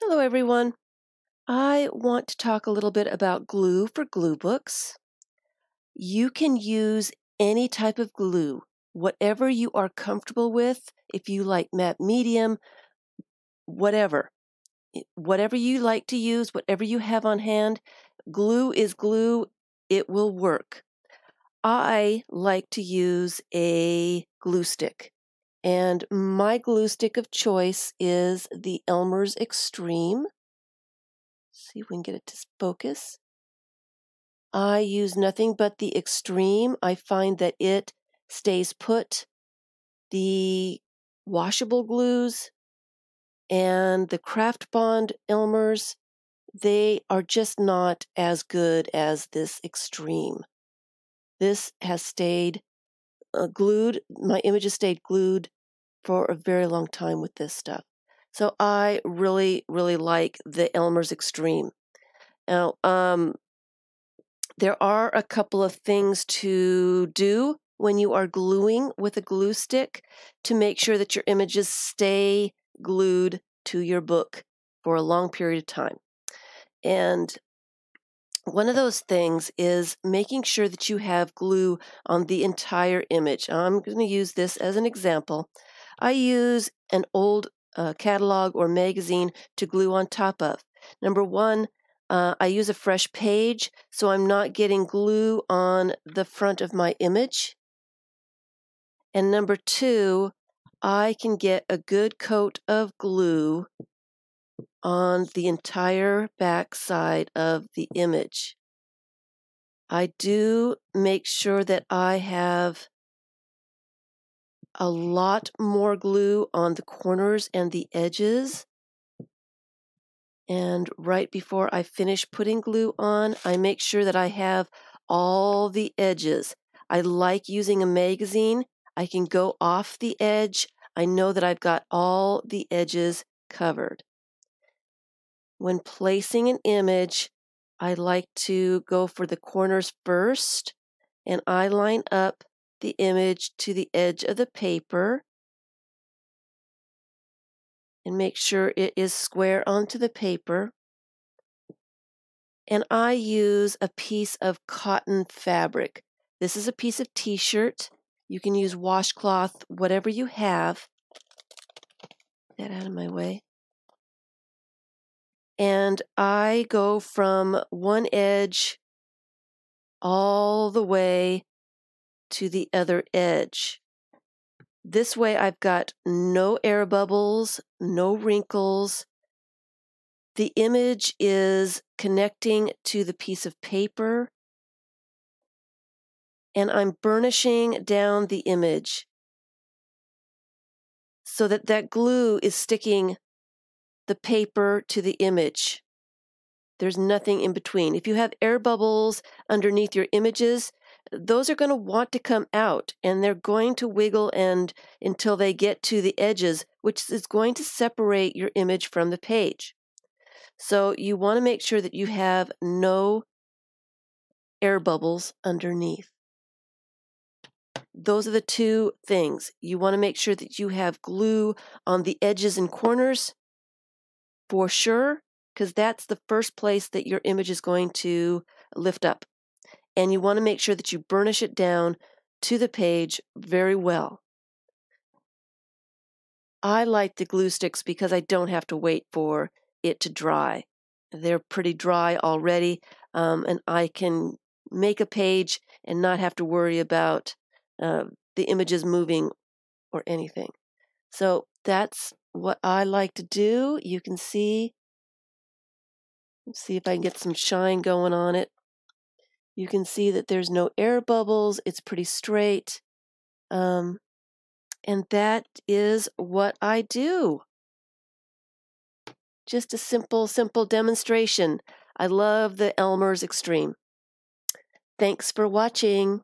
Hello everyone. I want to talk a little bit about glue for glue books. You can use any type of glue, whatever you are comfortable with. If you like matte medium, whatever. Whatever you like to use, whatever you have on hand, glue is glue. It will work. I like to use a glue stick. And my glue stick of choice is the Elmer's X-treme. See if we can get it to focus. I use nothing but the X-treme. I find that it stays put. The washable glues and the Craft Bond Elmer's, they are just not as good as this X-treme. This has stayed glued. My images stayed glued for a very long time with this stuff. So I really, really like the Elmer's X-treme. Now, there are a couple of things to do when you are gluing with a glue stick to make sure that your images stay glued to your book for a long period of time. And one of those things is making sure that you have glue on the entire image. I'm going to use this as an example. I use an old catalog or magazine to glue on top of. Number one, I use a fresh page, so I'm not getting glue on the front of my image. And number two, I can get a good coat of glue on the entire back side of the image. I do make sure that I have a lot more glue on the corners and the edges. And right before I finish putting glue on, I make sure that I have all the edges. I like using a magazine. I can go off the edge. I know that I've got all the edges covered. When placing an image, I like to go for the corners first, and I line up the image to the edge of the paper and make sure it is square onto the paper. And I use a piece of cotton fabric. This is a piece of t-shirt. You can use washcloth, whatever you have. Get that out of my way. And I go from one edge all the way to the other edge. This way I've got no air bubbles, no wrinkles. The image is connecting to the piece of paper, and I'm burnishing down the image so that that glue is sticking the paper to the image. There's nothing in between. If you have air bubbles underneath your images, those are going to want to come out, and they're going to wiggle and until they get to the edges, which is going to separate your image from the page. So you want to make sure that you have no air bubbles underneath. Those are the two things. You want to make sure that you have glue on the edges and corners for sure, because that's the first place that your image is going to lift up. And you want to make sure that you burnish it down to the page very well. I like the glue sticks because I don't have to wait for it to dry. They're pretty dry already, and I can make a page and not have to worry about the images moving or anything. So that's what I like to do. You can see, let's see if I can get some shine going on it. You can see that there's no air bubbles. It's pretty straight. And that is what I do. Just a simple demonstration. I love the Elmer's X-treme. Thanks for watching.